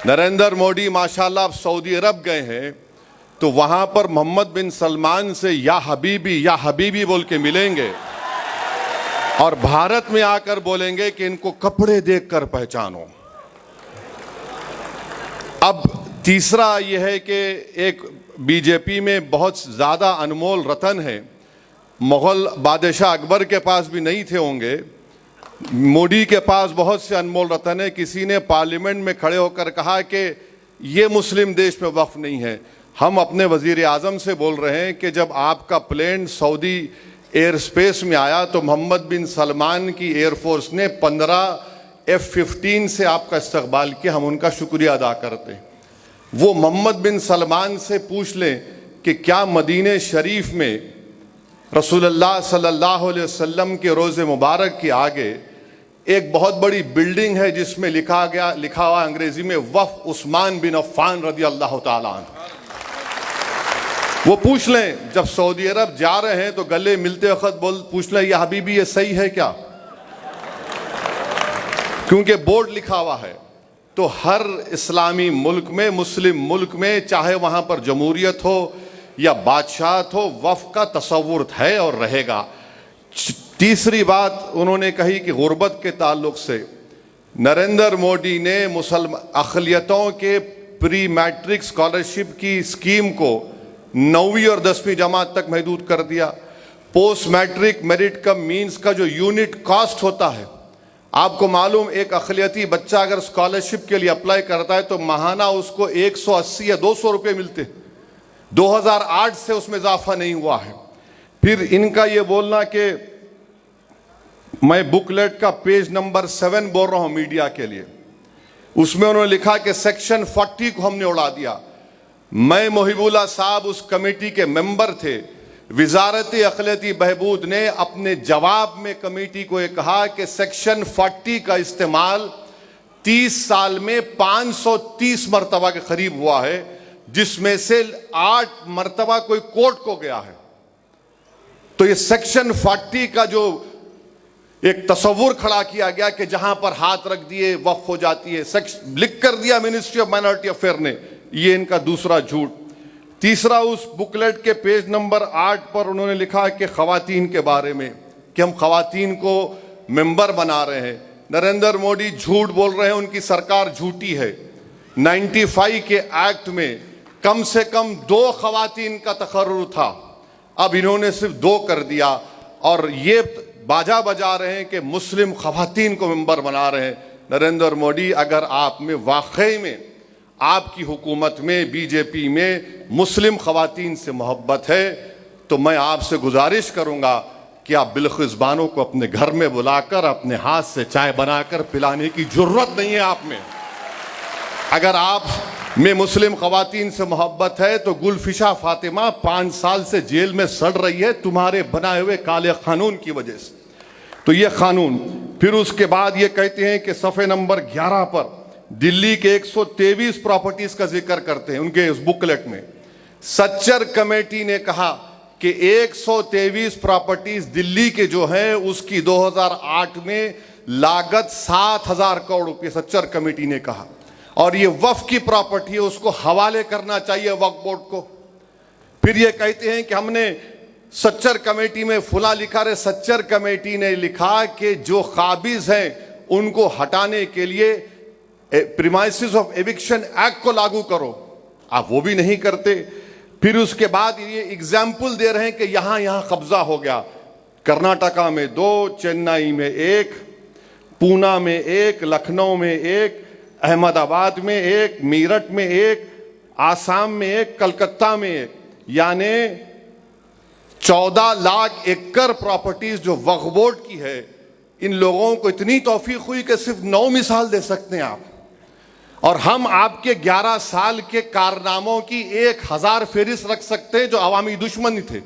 नरेंद्र मोदी माशाल्लाह अब सऊदी अरब गए हैं तो वहां पर मोहम्मद बिन सलमान से या हबीबी बोल के मिलेंगे और भारत में आकर बोलेंगे कि इनको कपड़े देखकर पहचानो। अब तीसरा यह है कि एक बीजेपी में बहुत ज़्यादा अनमोल रतन है, मुग़ल बादशाह अकबर के पास भी नहीं थे होंगे, मोदी के पास बहुत से अनमोल रतन है। किसी ने पार्लियामेंट में खड़े होकर कहा कि ये मुस्लिम देश में वक्फ नहीं है। हम अपने वज़ीर आज़म से बोल रहे हैं कि जब आपका प्लेन सऊदी एयर स्पेस में आया तो मोहम्मद बिन सलमान की एयरफोर्स ने 15 F-15 से आपका इस्तकबाल किया, हम उनका शुक्रिया अदा करते हैं। वो मोहम्मद बिन सलमान से पूछ लें कि क्या मदीने शरीफ में रसूलुल्लाह सल्लल्लाहु अलैहि वसल्लम के रोज़े मुबारक के आगे एक बहुत बड़ी बिल्डिंग है जिसमें लिखा हुआ अंग्रेजी में वफ़ उस्मान बिन अफ़्फ़ान रज़ी अल्लाह ताला अन्हु। वो पूछ लें, जब सऊदी अरब जा रहे हैं तो गले मिलते वक्त पूछ लें या हबीबी ये सही है क्या, क्योंकि बोर्ड लिखा हुआ है। तो हर इस्लामी मुल्क में, मुस्लिम मुल्क में, चाहे वहाँ पर जमहूरियत हो या बादशाहत हो, वफ़ का तसव्वुर है और रहेगा। तीसरी बात उन्होंने कही कि गुर्बत के ताल्लुक से नरेंद्र मोदी ने मुसलमान अक़लियतों के प्री मैट्रिक स्कॉलरशिप की स्कीम को 9वीं और 10वीं जमात तक महदूद कर दिया। Post matric merit come means का जो यूनिट कॉस्ट होता है, आपको मालूम एक अक़लियती बच्चा अगर स्कॉलरशिप के लिए अप्लाई करता है तो माहाना उसको 180 या 200 रुपये मिलते। 2008 से उसमें इजाफा नहीं हुआ है। फिर इनका ये बोलना कि मैं बुकलेट का पेज नंबर 7 बोल रहा हूँ मीडिया के लिए, उसमें उन्होंने लिखा कि सेक्शन 40 को हमने उड़ा दिया। मैं मोहिबुल्लाह साहब उस कमेटी के मेंबर थे। वजारत अक़लियती बहबूद ने अपने जवाब में कमेटी को ये कहा कि सेक्शन 40 का इस्तेमाल 30 साल में 530 मरतबा के करीब हुआ है, जिसमें से 8 मरतबा कोई कोर्ट को गया है। तो ये सेक्शन 40 का जो एक तस्वुर खड़ा किया गया कि जहां पर हाथ रख दिए वक्फ हो जाती है, लिख कर दिया मिनिस्ट्री ऑफ माइनॉरिटी अफेयर ने, ये इनका दूसरा झूठ। तीसरा, उस बुकलेट के पेज नंबर 8 पर उन्होंने लिखा कि ख़वातीन के बारे में कि हम ख़वातीन को मेंबर बना रहे हैं। नरेंद्र मोदी झूठ बोल रहे हैं, उनकी सरकार झूठी है। 95 के एक्ट में कम से कम 2 ख़वातीन का तकर्रुर था, अब इन्होंने सिर्फ 2 कर दिया और ये बाजा बजा रहे हैं कि मुस्लिम ख़वातीन को मेंबर बना रहे हैं। नरेंद्र मोदी, अगर आप में वाकई में आपकी हुकूमत में, बीजेपी में मुस्लिम ख़वातीन से मोहब्बत है तो मैं आपसे गुजारिश करूंगा कि आप बिलखिज़बानों को अपने घर में बुलाकर अपने हाथ से चाय बनाकर पिलाने की ज़रूरत नहीं है आप में। अगर आप में मुस्लिम ख़वातीन से मोहब्बत है तो गुलफिशा फातिमा 5 साल से जेल में सड़ रही है तुम्हारे बनाए हुए काले कानून की वजह से। तो ये कानून, फिर उसके बाद ये कहते हैं कि सफ़े नंबर 11 पर दिल्ली के 123 प्रॉपर्टीज का जिक्र करते हैं उनके इस बुकलेट में। सच्चर कमेटी ने कहा कि 123 प्रॉपर्टीज दिल्ली के जो हैं उसकी 2008 में लागत 7,000 करोड़ रुपये सच्चर कमेटी ने कहा, और ये वक्फ की प्रॉपर्टी है, उसको हवाले करना चाहिए वक्फ बोर्ड को। फिर ये कहते हैं कि हमने सच्चर कमेटी में फुला लिखा है। सच्चर कमेटी ने लिखा कि जो काबिज हैं उनको हटाने के लिए प्रीमाइसेस ऑफ एविक्शन एक्ट को लागू करो, आप वो भी नहीं करते। फिर उसके बाद ये एग्जाम्पल दे रहे हैं कि यहां यहां कब्जा हो गया। कर्नाटका में 2, चेन्नई में 1, पूना में 1, लखनऊ में 1, अहमदाबाद में 1, मीरठ में 1, आसाम में 1, कलकत्ता में 1, यानी 14 लाख एकड़ प्रॉपर्टीज जो वक्फ बोर्ड की है। इन लोगों को इतनी तौफीक हुई कि सिर्फ 9 मिसाल दे सकते हैं आप, और हम आपके 11 साल के कारनामों की 1000 फहरिस्त रख सकते हैं जो अवामी दुश्मनी थे।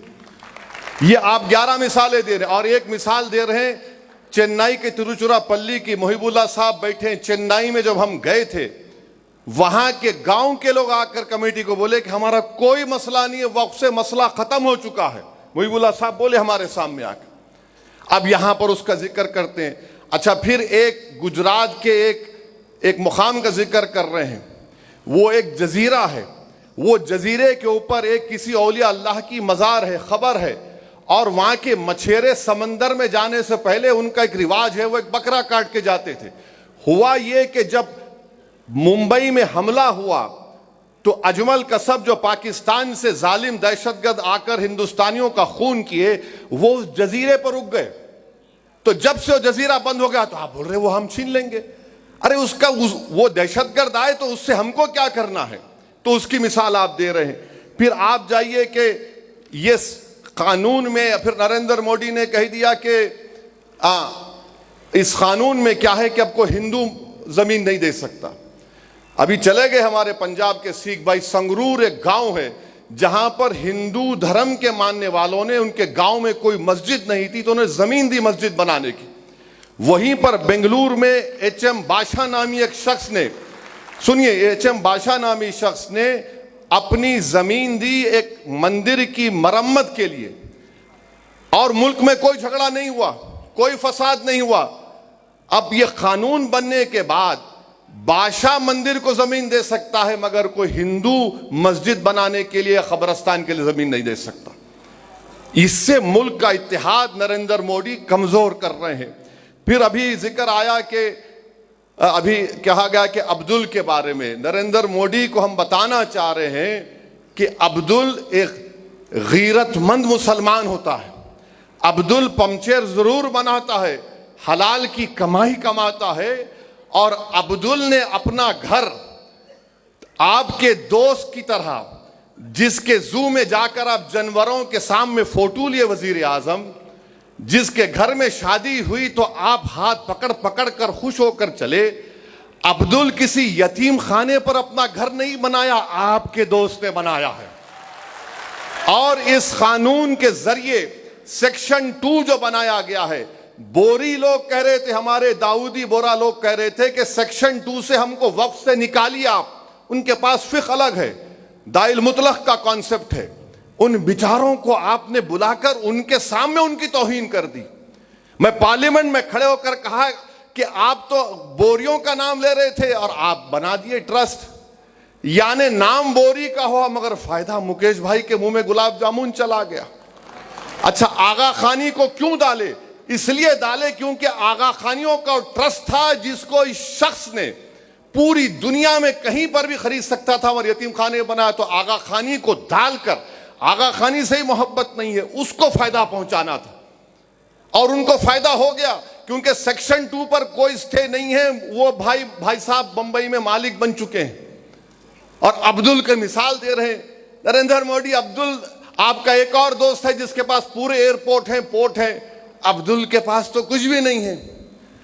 ये आप 11 मिसालें दे रहे हैं, और एक मिसाल दे रहे हैं चेन्नई के तिरुचिरापल्ली की। मोहिबुल्लाह साहब बैठे हैं चेन्नई में, जब हम गए थे वहां के गांव के लोग आकर कमेटी को बोले कि हमारा कोई मसला नहीं है, वक्फ से मसला खत्म हो चुका है। मोहिबुल्लाह साहब बोले हमारे सामने आकर। अब यहां पर उसका जिक्र करते हैं। अच्छा, फिर एक गुजरात के एक मुकाम का जिक्र कर रहे हैं वो एक जजीरा है, वो जजीरे के ऊपर एक किसी औलिया अल्लाह की मज़ार है, खबर है, और वहां के मछेरे समंदर में जाने से पहले उनका एक रिवाज है, वो एक बकरा काट के जाते थे। हुआ ये कि जब मुंबई में हमला हुआ तो अजमल कसब जो पाकिस्तान से जालिम दहशतगर्द आकर हिंदुस्तानियों का खून किए, वो उस जजीरे पर रुक गए। तो जब से वो जजीरा बंद हो गया तो आप बोल रहे वो हम छीन लेंगे। अरे वो दहशतगर्द आए तो उससे हमको क्या करना है? तो उसकी मिसाल आप दे रहे हैं। फिर आप जाइए कि ये कानून में फिर नरेंद्र मोदी ने कह दिया कि इस कानून में क्या है कि आपको हिंदू जमीन नहीं दे सकता। अभी चले गए हमारे पंजाब के सिख भाई, संगरूर एक गांव है जहां पर हिंदू धर्म के मानने वालों ने, उनके गांव में कोई मस्जिद नहीं थी तो उन्हें जमीन दी मस्जिद बनाने की। वहीं पर बेंगलुरु में एच.एम. बादशाह नामी एक शख्स ने, सुनिए, एच.एम. बादशाह नामी शख्स ने अपनी जमीन दी एक मंदिर की मरम्मत के लिए, और मुल्क में कोई झगड़ा नहीं हुआ, कोई फसाद नहीं हुआ। अब यह कानून बनने के बाद बादशाह मंदिर को जमीन दे सकता है, मगर कोई हिंदू मस्जिद बनाने के लिए, कब्रस्तान के लिए जमीन नहीं दे सकता। इससे मुल्क का इत्तेहाद नरेंद्र मोदी कमजोर कर रहे हैं। फिर अभी जिक्र आया कि अभी कहा गया कि अब्दुल के बारे में, नरेंद्र मोदी को हम बताना चाह रहे हैं कि अब्दुल एक गीरतमंद मुसलमान होता है। अब्दुल पंचर जरूर बनाता है, हलाल की कमाई कमाता है, और अब्दुल ने अपना घर आपके दोस्त की तरह, जिसके जू में जाकर आप जानवरों के सामने फोटो लिए वजीर आजम, जिसके घर में शादी हुई तो आप हाथ पकड़ पकड़ कर खुश होकर चले, अब्दुल किसी यतीम खाने पर अपना घर नहीं बनाया, आपके दोस्त ने बनाया है। और इस कानून के जरिए सेक्शन 2 जो बनाया गया है, बोरी लोग कह रहे थे, हमारे दाऊदी बोरा लोग कह रहे थे कि सेक्शन 2 से हमको वक्फ से निकालिए आप। उनके पास फिक अलग है, दाइल मुतलक का कॉन्सेप्ट है। उन बिचारों को आपने बुलाकर उनके सामने उनकी तौहीन कर दी। मैं पार्लियामेंट में खड़े होकर कहा कि आप तो बोरियों का नाम ले रहे थे और आप बना दिए ट्रस्ट, यानी नाम बोरी का हुआ मगर फायदा मुकेश भाई के मुंह में गुलाब जामुन चला गया। अच्छा, आगा खानी को क्यों डाले? इसलिए डाले क्योंकि आगा खानियों का ट्रस्ट था जिसको इस शख्स ने पूरी दुनिया में कहीं पर भी खरीद सकता था और यतीम खाने बनाया। तो आगा खानी को डालकर, आगा खानी से ही मोहब्बत नहीं है, उसको फायदा पहुंचाना था, और उनको फायदा हो गया क्योंकि सेक्शन 2 पर कोई स्टे नहीं है। वो भाई साहब बंबई में मालिक बन चुके हैं और अब्दुल के मिसाल दे रहे हैं नरेंद्र मोदी। अब्दुल आपका एक और दोस्त है जिसके पास पूरे एयरपोर्ट हैं, पोर्ट है, अब्दुल के पास तो कुछ भी नहीं है।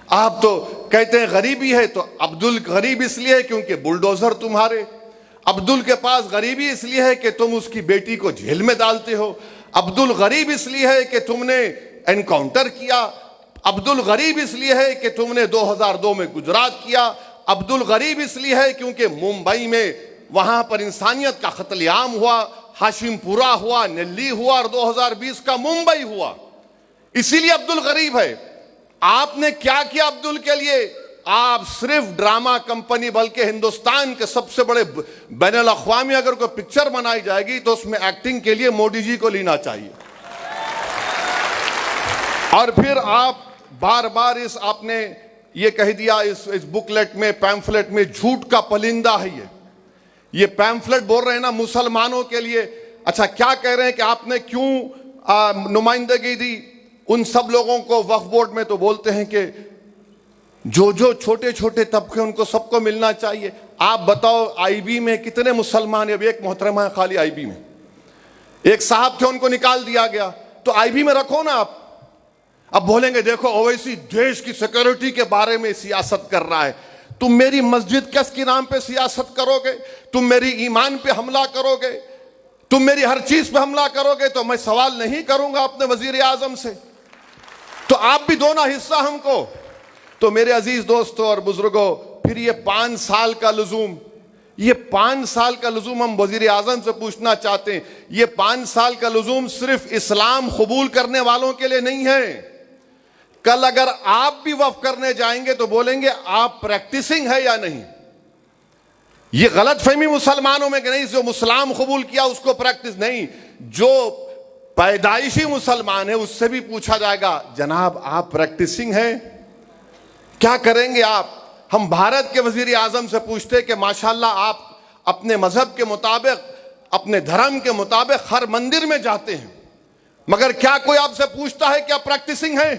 आप तो कहते हैं गरीबी है, तो अब्दुल गरीब इसलिए है क्योंकि बुलडोजर तुम्हारे। अब्दुल के पास गरीबी इसलिए है कि तुम उसकी बेटी को जेल में डालते हो। अब्दुल गरीब इसलिए है कि तुमने एनकाउंटर किया। अब्दुल गरीब इसलिए है कि तुमने 2002 में गुजरात किया। अब्दुल गरीब इसलिए है क्योंकि मुंबई में वहां पर इंसानियत का कत्लेआम हुआ, हाशिमपुरा हुआ, नेल्ली हुआ और 2020 का मुंबई हुआ, इसीलिए अब्दुल गरीब है। आपने क्या किया अब्दुल के लिए? आप सिर्फ ड्रामा कंपनी, बल्कि हिंदुस्तान के सबसे बड़े बैनुल अक़वामी अगर कोई पिक्चर बनाई जाएगी तो उसमें एक्टिंग के लिए मोदी जी को लेना चाहिए। और फिर आप बार बार आपने ये कह दिया इस बुकलेट में, पैम्फलेट में, झूठ का पलिंदा है ये पैम्फलेट बोल रहे हैं ना मुसलमानों के लिए। अच्छा, क्या कह रहे हैं कि आपने क्यों नुमाइंदगी दी उन सब लोगों को वक्फ बोर्ड में? तो बोलते हैं कि जो छोटे छोटे तबके उनको सबको मिलना चाहिए। आप बताओ आईबी में कितने मुसलमान? अब एक मोहतरमा है खाली आईबी में, एक साहब थे उनको निकाल दिया गया, तो आईबी में रखो ना आप। अब बोलेंगे देखो ओवैसी देश की सिक्योरिटी के बारे में सियासत कर रहा है। तुम मेरी मस्जिद किसके नाम पे सियासत करोगे? तुम मेरी ईमान पे हमला करोगे? तुम मेरी हर चीज पे हमला करोगे तो मैं सवाल नहीं करूंगा अपने वजीर आजम से। तो आप भी दो ना हिस्सा हमको। तो मेरे अजीज दोस्तों और बुजुर्गों, फिर ये 5 साल का लुजूम, ये 5 साल का लुजूम हम वजीर आजम से पूछना चाहते हैं। ये 5 साल का लुजूम सिर्फ इस्लाम कबूल करने वालों के लिए नहीं है। कल अगर आप भी वक्फ करने जाएंगे तो बोलेंगे आप प्रैक्टिसिंग है या नहीं। ये गलत फहमी मुसलमानों में कि नहीं, जो मुसलाम कबूल किया उसको प्रैक्टिस नहीं, जो पैदाइशी मुसलमान है उससे भी पूछा जाएगा, जनाब आप प्रैक्टिसिंग है, क्या करेंगे आप? हम भारत के वजीर आजम से पूछते कि माशाल्लाह आप अपने मजहब के मुताबिक, अपने धर्म के मुताबिक हर मंदिर में जाते हैं, मगर क्या कोई आपसे पूछता है क्या प्रैक्टिसिंग है?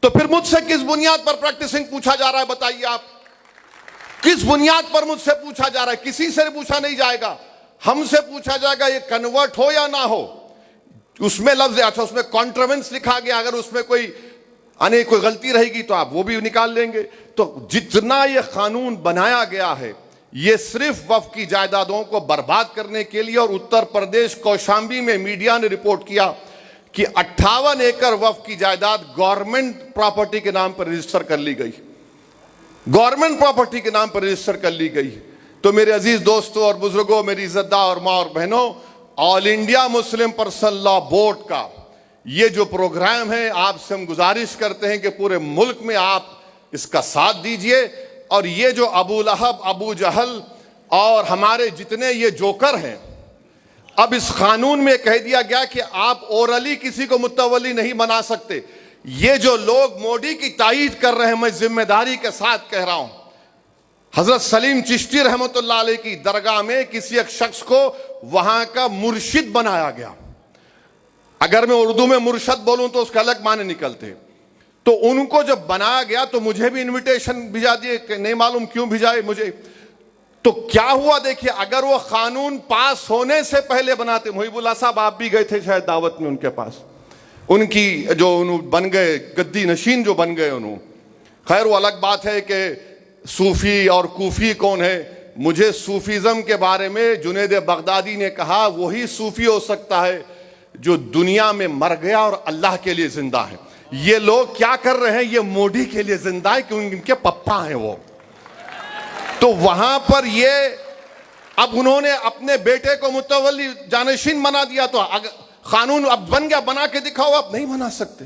तो फिर मुझसे किस बुनियाद पर प्रैक्टिसिंग पूछा जा रहा है, बताइए आप? किस बुनियाद पर मुझसे पूछा जा रहा है? किसी से पूछा नहीं जाएगा, हमसे पूछा जाएगा ये कन्वर्ट हो या ना हो। उसमें लफ्ज अच्छा, उसमें कॉन्ट्रोवेंस लिखा गया, अगर उसमें कोई गलती रहेगी तो आप वो भी निकाल लेंगे। तो जितना ये कानून बनाया गया है ये सिर्फ वक्फ की जायदादों को बर्बाद करने के लिए। और उत्तर प्रदेश कौशांबी में मीडिया ने रिपोर्ट किया कि 58 एकड़ वक्फ की जायदाद गवर्नमेंट प्रॉपर्टी के नाम पर रजिस्टर कर ली गई, गवर्नमेंट प्रॉपर्टी के नाम पर रजिस्टर कर ली गई। तो मेरे अजीज दोस्तों और बुजुर्गों, मेरी इज्जतदार और माँ और बहनों, all India Muslim personal law board का ये जो प्रोग्राम है, आपसे हम गुजारिश करते हैं कि पूरे मुल्क में आप इसका साथ दीजिए। और ये जो अबू लहब, अबू जहल और हमारे जितने ये जोकर हैं, अब इस कानून में कह दिया गया कि आप ओरली किसी को मुतवली नहीं बना सकते। ये जो लोग मोदी की तायीद कर रहे हैं, मैं जिम्मेदारी के साथ कह रहा हूं, हजरत सलीम चिश्ती रहमतुल्लाह अलैह की दरगाह में किसी एक शख्स को वहां का मुर्शिद बनाया गया। अगर मैं उर्दू में मुर्शद बोलूं तो उसका अलग माने निकलते। तो उनको जब बनाया गया तो मुझे भी इनविटेशन भिजा दिए, नहीं मालूम क्यों भिजाए मुझे। तो क्या हुआ देखिए, अगर वो कानून पास होने से पहले बनाते, मुहिबुल्लाह साहब आप भी गए थे शायद दावत में उनके पास, उनकी जो बन गए गद्दी नशीन जो बन गए उन्होंने, खैर वो अलग बात है कि सूफी और कूफी कौन है। मुझे सूफीज़म के बारे में जुनैद बगदादी ने कहा वही सूफी हो सकता है जो दुनिया में मर गया और अल्लाह के लिए जिंदा है। ये लोग क्या कर रहे हैं, ये मोदी के लिए जिंदा है क्योंकि इनके पप्पा हैं वो। तो वहां पर ये अब उन्होंने अपने बेटे को मुतवल्ली जानशीन बना दिया, तो कानून अब बन गया, बना के दिखाओ, आप नहीं बना सकते।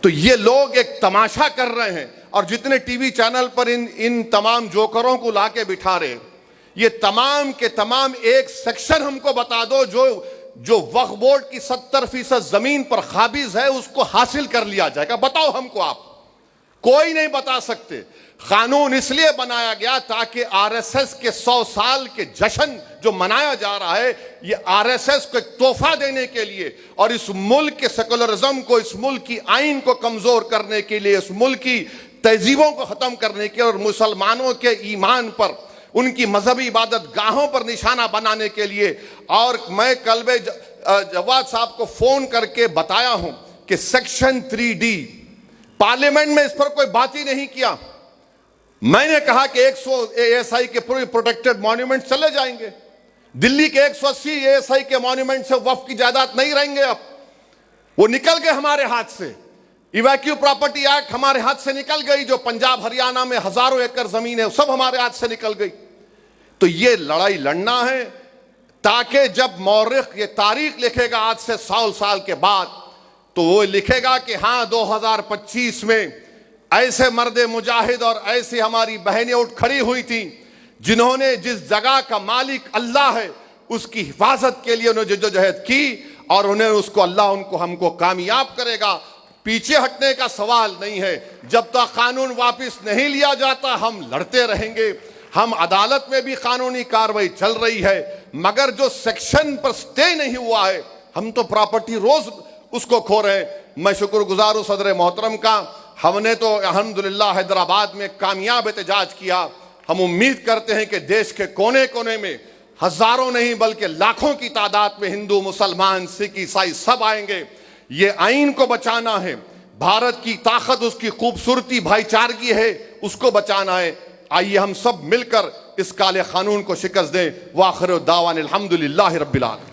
तो ये लोग एक तमाशा कर रहे हैं और जितने टीवी चैनल पर इन तमाम जोकरों को लाके बिठा रहे, ये तमाम के तमाम एक सेक्शन हमको बता दो जो वक्फ बोर्ड की 70% जमीन पर काबिज है उसको हासिल कर लिया जाएगा, बताओ हमको आप। कोई नहीं बता सकते। कानून इसलिए बनाया गया ताकि आरएसएस के 100 साल के जश्न जो मनाया जा रहा है, ये आरएसएस को एक तोहफा देने के लिए और इस मुल्क के सेकुलरिज्म को, इस मुल्क की आइन को कमजोर करने के लिए, इस मुल्क की तहजीबों को खत्म करने के और मुसलमानों के ईमान पर, उनकी मजहबी इबादत गाहों पर निशाना बनाने के लिए। और मैं कल्बे जवाद साहब को फोन करके बताया हूं कि सेक्शन 3D पार्लियामेंट में इस पर कोई बात ही नहीं किया। मैंने कहा कि 100 ASI के पूरे प्रोटेक्टेड मॉन्यूमेंट चले जाएंगे, दिल्ली के 180 ASI के मॉन्यूमेंट से वक्फ की जायदाद नहीं रहेंगे, अब वो निकल गए हमारे हाथ से। इवैक्यू प्रॉपर्टी एक्ट हमारे हाथ से निकल गई, जो पंजाब हरियाणा में हजारों एकड़ जमीन है सब हमारे हाथ से निकल गई। तो ये लड़ाई लड़ना है ताकि जब मौरिख ये तारीख लिखेगा आज से 100 साल के बाद, तो वो लिखेगा कि हाँ 2025 में ऐसे मर्दे मुजाहिद और ऐसी हमारी बहनें उठ खड़ी हुई थी जिन्होंने जिस जगह का मालिक अल्लाह है उसकी हिफाजत के लिए उन्होंने जद्दोजहद की और उन्हें उसको अल्लाह उनको हमको कामयाब करेगा। पीछे हटने का सवाल नहीं है। जब तक कानून वापस नहीं लिया जाता हम लड़ते रहेंगे। हम अदालत में भी कानूनी कार्रवाई चल रही है, मगर जो सेक्शन पर स्टे नहीं हुआ है, हम तो प्रॉपर्टी रोज उसको खो रहे हैं। मैं शुक्रगुजार हूं सदर मोहतरम का, हमने तो अल्हम्दुलिल्लाह हैदराबाद में कामयाब एहतजाज किया। हम उम्मीद करते हैं कि देश के कोने कोने में हजारों नहीं बल्कि लाखों की तादाद में हिंदू, मुसलमान, सिख, ईसाई सब आएंगे। ये आइन को बचाना है, भारत की ताकत, उसकी खूबसूरती भाईचारगी है, उसको बचाना है। आइए हम सब मिलकर इस काले कानून को शिकस्त दें। वाखिर दावान अल्हम्दुलिल्लाहि रब्बिल आलमीन।